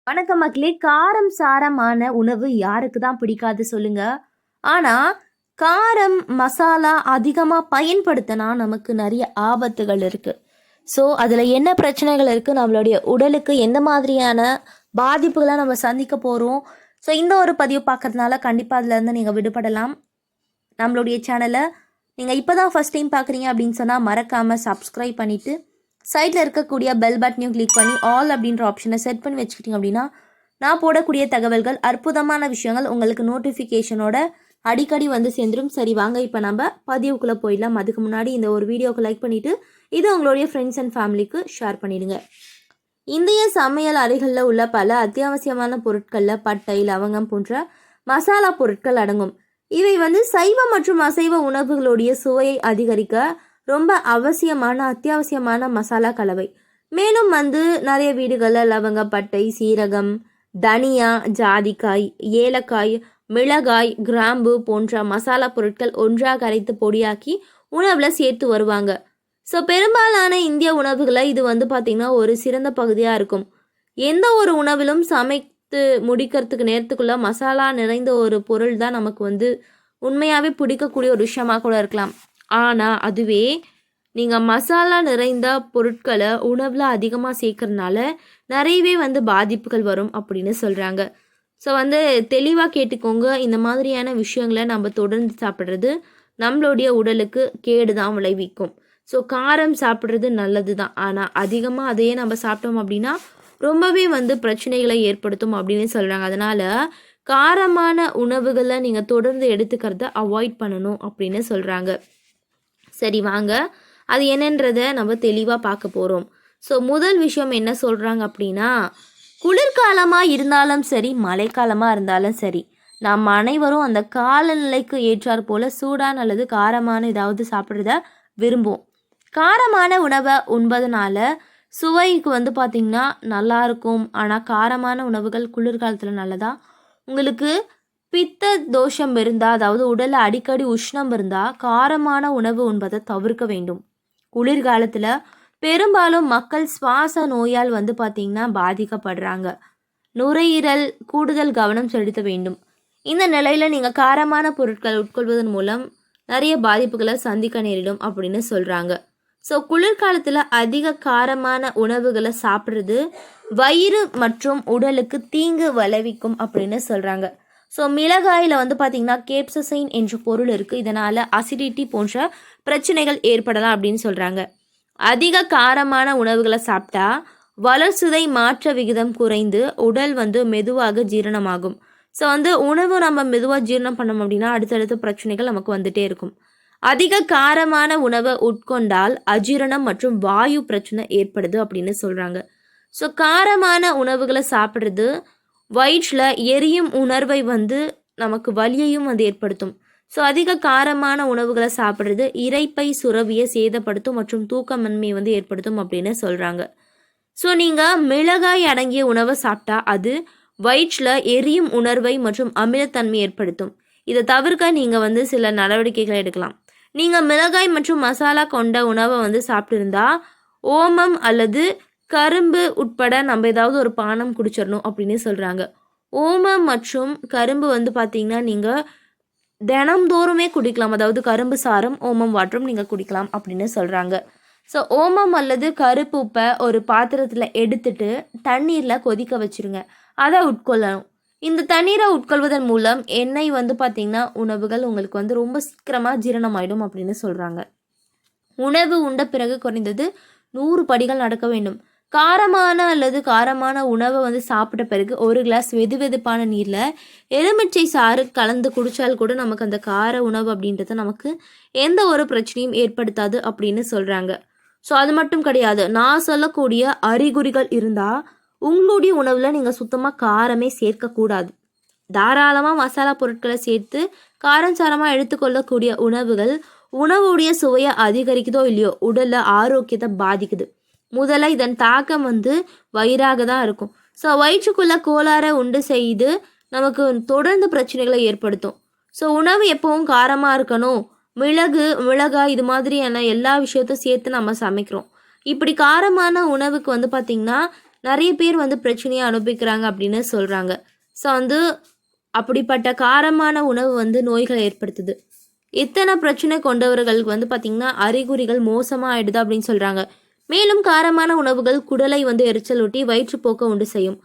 வணக்கம் மக்களே. காரம் சாரமான உணவு யாருக்கு தான் பிடிக்காது சொல்லுங்க. ஆனா காரம் மசாலா அதிகமாக பயன்படுத்தினா நமக்கு நிறைய ஆபத்துகள் இருக்கு. ஸோ அதில் என்ன பிரச்சனைகள் இருக்கு, நம்மளுடைய உடலுக்கு எந்த மாதிரியான பாதிப்புகளை நம்ம சந்திக்க போகிறோம். ஸோ இந்த ஒரு பதிவு பார்க்கறதுனால கண்டிப்பாக அதுலேருந்து நீங்கள் விடுபடலாம். நம்மளுடைய சேனலை நீங்கள் இப்போ தான் ஃபஸ்ட் டைம் பார்க்குறீங்க அப்படின்னு சொன்னால் மறக்காமல் சப்ஸ்கிரைப் பண்ணிவிட்டு சைடில் இருக்கக்கூடிய பெல் பட்டனையும் கிளிக் பண்ணி ஆல் அப்படின்ற ஆப்ஷனை செட் பண்ணி வச்சுக்கிட்டிங்க அப்படின்னா நான் போடக்கூடிய தகவல்கள், அற்புதமான விஷயங்கள் உங்களுக்கு நோட்டிஃபிகேஷனோட அடிக்கடி வந்து சேர்ந்துடும். சரி வாங்க இப்போ நம்ம பதிவுக்குள்ளே போயிடலாம். அதுக்கு முன்னாடி இந்த ஒரு வீடியோவுக்கு லைக் பண்ணிவிட்டு இது உங்களுடைய ஃப்ரெண்ட்ஸ் அண்ட் ஃபேமிலிக்கு ஷேர் பண்ணிடுங்க. இந்திய சமையல் அறைகளில் உள்ள பல அத்தியாவசியமான பொருட்களில் பட்டை, லவங்கம் போன்ற மசாலா பொருட்கள் அடங்கும். இவை வந்து சைவ மற்றும் அசைவ உணவுகளுடைய சுவையை அதிகரிக்க ரொம்ப அத்தியாவசியமான மசாலா கலவை. மேலும் வந்து நிறைய வீடுகளில் லவங்க, பட்டை, சீரகம், தனியா, ஜாதிக்காய், ஏலக்காய், மிளகாய், கிராம்பு போன்ற மசாலா பொருட்கள் ஒன்றாக அரைத்து பொடியாக்கி உணவில் சேர்த்து வருவாங்க. ஸோ பெரும்பாலான இந்திய உணவுகளை இது வந்து பார்த்திங்கன்னா ஒரு சிறந்த பகுதியாக இருக்கும். எந்த ஒரு உணவிலும் சமைத்து முடிக்கிறதுக்கு நேரத்துக்குள்ளே மசாலா நிறைந்த ஒரு பொருள் தான் நமக்கு வந்து உண்மையாகவே பிடிக்கக்கூடிய ஒரு விஷயமாக கூட இருக்கலாம். ஆனால் அதுவே நீங்கள் மசாலா நிறைந்த பொருட்களை உணவில் அதிகமாக சேர்க்கறதுனால நிறையவே வந்து பாதிப்புகள் வரும் அப்படின்னு சொல்கிறாங்க. ஸோ வந்து தெளிவாக கேட்டுக்கோங்க. இந்த மாதிரியான விஷயங்களை நம்ம தொடர்ந்து சாப்பிட்றது நம்மளுடைய உடலுக்கு கேடு தான் விளைவிக்கும். ஸோ காரம் சாப்பிட்றது நல்லது தான், ஆனால் அதிகமாக அதையே நம்ம சாப்பிட்டோம் அப்படின்னா ரொம்பவே வந்து பிரச்சனைகளை ஏற்படுத்தும் அப்படின்னு சொல்கிறாங்க. அதனால் காரமான உணவுகளை நீங்கள் தொடர்ந்து எடுத்துக்கிறத அவாய்ட் பண்ணணும் அப்படின்னு சொல்கிறாங்க. சரி வாங்க அது என்னன்றதை நம்ம தெளிவாக பார்க்க போகிறோம். ஸோ முதல் விஷயம் என்ன சொல்கிறாங்க அப்படின்னா, குளிர்காலமாக இருந்தாலும் சரி, மழைக்காலமாக இருந்தாலும் சரி, நாம் அனைவரும் அந்த காலநிலைக்கு ஏற்றாற் போல் சூடான அல்லது காரமான ஏதாவது சாப்பிட்றத விரும்புவோம். காரமான உணவை உண்பதனால சுவைக்கு வந்து பார்த்திங்கன்னா நல்லாயிருக்கும். ஆனால் காரமான உணவுகள் குளிர்காலத்தில் நல்லதா? உங்களுக்கு பித்த தோஷம் இருந்தால், அதாவது உடலில் அடிக்கடி உஷ்ணம் இருந்தால் காரமான உணவு உண்பதை தவிர்க்க வேண்டும். குளிர்காலத்தில் பெரும்பாலும் மக்கள் சுவாச நோயால் வந்து பார்த்திங்கன்னா பாதிக்கப்படுறாங்க. நுரையீரல் கூடுதல் கவனம் செலுத்த வேண்டும். இந்த நிலையில் நீங்கள் காரமான பொருட்கள் உட்கொள்வதன் மூலம் நிறைய பாதிப்புகளை சந்திக்க நேரிடும் அப்படின்னு சொல்கிறாங்க. ஸோ குளிர்காலத்தில் அதிக காரமான உணவுகளை சாப்பிட்றது வயிறு மற்றும் உடலுக்கு தீங்கு விளைவிக்கும் அப்படின்னு சொல்கிறாங்க. ஸோ மிளகாயில் வந்து பார்த்திங்கன்னா கேப்சசைன் என்ற பொருள் இருக்குது. இதனால் அசிடிட்டி போன்ற பிரச்சனைகள் ஏற்படலாம் அப்படின்னு சொல்கிறாங்க. அதிக காரமான உணவுகளை சாப்பிட்டா வளர்சிதை மாற்ற விகிதம் குறைந்து உடல் வந்து மெதுவாக ஜீரணமாகும். ஸோ வந்து உணவு நம்ம மெதுவாக ஜீரணம் பண்ணோம் அப்படின்னா அடுத்தடுத்த பிரச்சனைகள் நமக்கு வந்துட்டே இருக்கும். அதிக காரமான உணவை உட்கொண்டால் அஜீரணம் மற்றும் வாயு பிரச்சனை ஏற்படுது அப்படின்னு சொல்கிறாங்க. ஸோ காரமான உணவுகளை சாப்பிட்றது வயிற்றில் எரியும் உணர்வை வந்து நமக்கு வலியையும் வந்து ஏற்படுத்தும். ஸோ அதிக காரமான உணவுகளை சாப்பிட்றது இரைப்பை சுரவியை சேதப்படுத்தும் மற்றும் தூக்கமின்மையை வந்து ஏற்படுத்தும் அப்படின்னு சொல்கிறாங்க. ஸோ நீங்கள் மிளகாய் அடங்கிய உணவை சாப்பிட்டா அது வயிற்றில் எரியும் உணர்வை மற்றும் அமிலத்தன்மை ஏற்படுத்தும். இதை தவிர்க்க நீங்கள் வந்து சில நடவடிக்கைகளை எடுக்கலாம். நீங்கள் மிளகாய் மற்றும் மசாலா கொண்ட உணவை வந்து சாப்பிட்டுருந்தா ஓமம் அல்லது கரும்பு உட்பட நம்ம ஏதாவது ஒரு பானம் குடிச்சிடணும் அப்படின்னு சொல்கிறாங்க. ஓமம் மற்றும் கரும்பு வந்து பார்த்திங்கன்னா நீங்கள் தினம்தோறுமே குடிக்கலாம். அதாவது கரும்பு சாரம், ஓமம் வாட்டரும் நீங்கள் குடிக்கலாம் அப்படின்னு சொல்கிறாங்க. ஸோ ஓமம் அல்லது கருப்பு உப்பை ஒரு பாத்திரத்தில் எடுத்துட்டு தண்ணீரில் கொதிக்க வச்சுருங்க. அதை உட்கொள்ளணும். இந்த தண்ணீரை உட்கொள்வதன் மூலம் எண்ணெய் வந்து பார்த்திங்கன்னா உணவுகள் உங்களுக்கு வந்து ரொம்ப சீக்கிரமாக ஜீரணமாயிடும் அப்படின்னு சொல்கிறாங்க. உணவு உண்ட பிறகு குறைந்தது 100 படிகள் நடக்க வேண்டும். காரமான உணவை வந்து சாப்பிட்ட பிறகு ஒரு கிளாஸ் வெதுவெதுப்பான நீரில் எலுமிச்சை சாறு கலந்து குடித்தால் கூட நமக்கு அந்த கார உணவு அப்படின்றது நமக்கு எந்த ஒரு பிரச்சனையும் ஏற்படுத்தாது அப்படின்னு சொல்கிறாங்க. ஸோ அது மட்டும் கிடையாது, நான் சொல்லக்கூடிய அறிகுறிகள் இருந்தால் உங்களுடைய உணவில் நீங்கள் சுத்தமாக காரமே சேர்க்கக்கூடாது. தாராளமாக மசாலா பொருட்களை சேர்த்து காரஞ்சாரமாக எடுத்துக்கொள்ளக்கூடிய உணவுகள் உணவுடைய சுவையை அதிகரிக்குதோ இல்லையோ உடலில் ஆரோக்கியத்தை பாதிக்குது. முதல்ல இதன் தாக்கம் வந்து வயிறாக தான் இருக்கும். ஸோ வயிற்றுக்குள்ளே கோளாறை உண்டு செய்து நமக்கு தொடர்ந்து பிரச்சனைகளை ஏற்படுத்தும். ஸோ உணவு எப்பவும் காரமாக இருக்கணும், மிளகாய் இது மாதிரியான எல்லா விஷயத்தையும் சேர்த்து நம்ம சமைக்கிறோம். இப்படி காரமான உணவுக்கு வந்து பார்த்திங்கன்னா நிறைய பேர் வந்து பிரச்சனையை அனுபவிக்கிறாங்க அப்படின்னு சொல்கிறாங்க. ஸோ வந்து அப்படிப்பட்ட காரமான உணவு வந்து நோய்களை ஏற்படுத்துது. இத்தனை பிரச்சனை கொண்டவர்களுக்கு வந்து பார்த்திங்கன்னா அறிகுறிகள் மோசமாக ஆயிடுது அப்படின்னு சொல்கிறாங்க. மேலும் காரமான உணவுகள் குடலை வந்து எரிச்சலூட்டி வயிற்றுப்போக்கை உண்டு செய்யும்.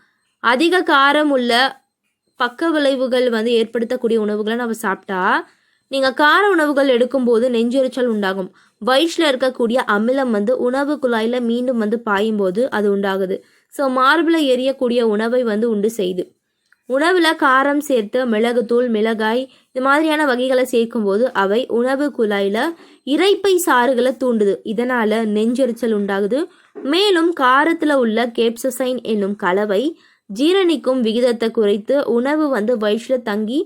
அதிக காரம் உள்ள பக்க விளைவுகள் வந்து ஏற்படுத்தக்கூடிய உணவுகளை நம்ம சாப்பிட்டா, நீங்கள் கார உணவுகள் எடுக்கும்போது நெஞ்செரிச்சல் உண்டாகும். வயிற்றில் இருக்கக்கூடிய அமிலம் வந்து உணவு குழாயில் மீண்டும் வந்து பாயும் போது அது உண்டாகுது. ஸோ மார்பில் எரியக்கூடிய உணவை வந்து உண்டு செய்யுது. உணவில் காரம் சேர்த்து மிளகுத்தூள், மிளகாய் இது மாதிரியான வகைகளை சேர்க்கும்போது அவை உணவு குழாயில் இரைப்பை சாறுகளை தூண்டுது. இதனால் நெஞ்செரிச்சல் உண்டாகுது. மேலும் காரத்தில் உள்ள கேப்சசைன் என்னும் கலவை ஜீரணிக்கும் விகிதத்தை குறைத்து உணவு வந்து வயிற்றில் தங்கி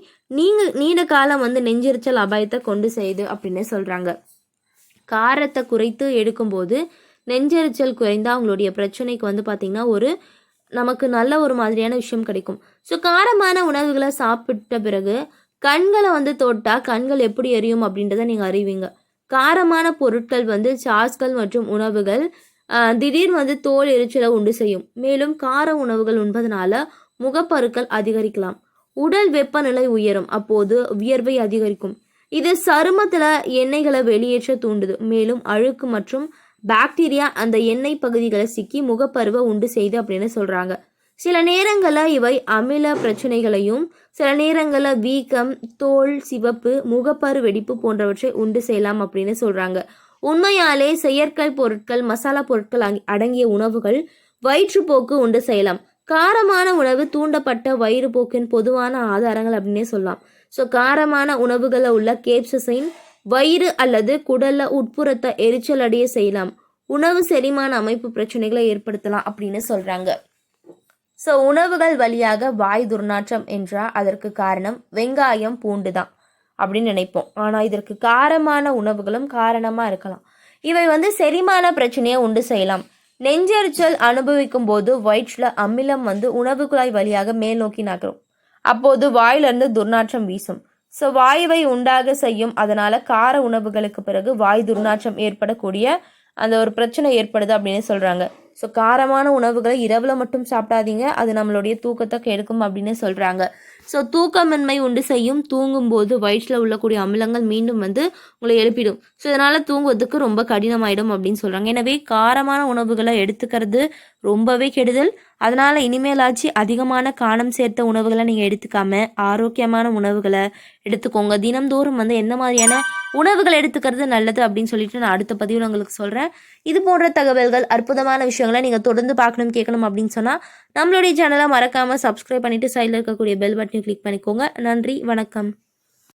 நீண்ட காலம் வந்து நெஞ்செரிச்சல் அபாயத்தை கொண்டு செய்யுது அப்படின்னு சொல்கிறாங்க. காரத்தை குறைத்து எடுக்கும்போது நெஞ்செரிச்சல் குறைந்து அவங்களுடைய பிரச்சனைக்கு வந்து பார்த்திங்கன்னா நமக்கு நல்ல ஒரு மாதிரியான விஷயம் கிடைக்கும். ஸோ காரமான உணவுகளை சாப்பிட்ட பிறகு கண்களை வந்து தொட்டால் கண்கள் எப்படி எரியும் அப்படின்றத நீங்கள் அறிவீங்க. காரமான பொருட்கள் வந்து சாஸ்கள் மற்றும் உணவுகள் திடீர் வந்து தோல் எரிச்சலை உண்டு செய்யும். மேலும் கார உணவுகள் உண்பதனால முகப்பருக்கள் அதிகரிக்கலாம். உடல் வெப்பநிலை உயரும். அப்போது வியர்வை அதிகரிக்கும். இது சருமத்தில் எண்ணெய்களை வெளியேற்ற தூண்டுது. மேலும் அழுக்கு மற்றும் பாக்டீரியா அந்த எண்ணெய் பகுதிகளை சிக்கி முகப்பருவை உண்டு செய்து அப்படின்னு சொல்கிறாங்க. சில நேரங்களில் இவை அமில பிரச்சனைகளையும், சில நேரங்களில் வீக்கம், தோல் சிவப்பு, முகப்பரு வெடிப்பு போன்றவற்றை உண்டு செய்யலாம் அப்படின்னு சொல்கிறாங்க. உண்மையாலே செயற்கை பொருட்கள், மசாலா பொருட்கள் அடங்கிய உணவுகள் வயிற்றுப்போக்கு உண்டு செய்யலாம். காரமான உணவு தூண்டப்பட்ட வயிறுப்போக்கின் பொதுவான ஆதாரங்கள் அப்படின்னே சொல்லலாம். ஸோ காரமான உணவுகளில் உள்ள கேப்சசைன் வயிறு அல்லது குடல்ல உட்புறத்தை எரிச்சல் அடைய செய்யலாம். உணவு செரிமான அமைப்பு பிரச்சனைகளை ஏற்படுத்தலாம் அப்படின்னு சொல்கிறாங்க. ஸோ உணவுகள் வழியாக வாய் துர்நாற்றம் என்றால் அதற்கு காரணம் வெங்காயம், பூண்டு தான் அப்படின்னு நினைப்போம். ஆனால் இதற்கு காரமான உணவுகளும் காரணமாக இருக்கலாம். இவை வந்து செரிமான பிரச்சனையை உண்டு செய்யலாம். நெஞ்செரிச்சல் அனுபவிக்கும் போது வயிற்றில் அமிலம் வந்து உணவு குழாய் வழியாக மேல் நோக்கி நகரும். அப்போது வாயிலிருந்து துர்நாற்றம் வீசும். ஸோ வாயுவை உண்டாக செய்யும். அதனால் கார உணவுகளுக்கு பிறகு வாய் துர்நாற்றம் ஏற்படக்கூடிய அந்த ஒரு பிரச்சனை ஏற்படுது அப்படின்னு சொல்கிறாங்க. ஸோ காரமான உணவுகளை இரவில் மட்டும் சாப்பிடாதீங்க, அது நம்மளுடைய தூக்கத்தை கெடுக்கும் அப்படின்னு சொல்கிறாங்க. ஸோ தூக்கமின்மை உண்டு செய்யும். தூங்கும்போது வயிற்றில் உள்ளக்கூடிய அமிலங்கள் மீண்டும் வந்து உங்களை எழுப்பிடும். ஸோ இதனால் தூங்குவதுக்கு ரொம்ப கடினமாயிடும் அப்படின்னு சொல்கிறாங்க. எனவே காரமான உணவுகளை எடுத்துக்கிறது ரொம்பவே கெடுதல். அதனால் இனிமேலாச்சு அதிகமான காரம் சேர்த்த உணவுகளை நீங்கள் எடுத்துக்காம ஆரோக்கியமான உணவுகளை எடுத்துக்கோங்க. தினம்தோறும் வந்து எந்த மாதிரியான உணவுகள் எடுத்துக்கிறது நல்லது அப்படின்னு சொல்லிட்டு நான் அடுத்த பதிவில் உங்களுக்கு சொல்கிறேன். இது போன்ற தகவல்கள், அற்புதமான விஷயங்களை நீங்கள் தொடர்ந்து பார்க்கணும், கேட்கணும் அப்படின்னு சொன்னால் நம்மளுடைய சேனலை மறக்காமல் சப்ஸ்கிரைப் பண்ணிவிட்டு சைடில் இருக்கக்கூடிய பெல் பட்டனை கிளிக் பண்ணிக்கோங்க. நன்றி, வணக்கம்.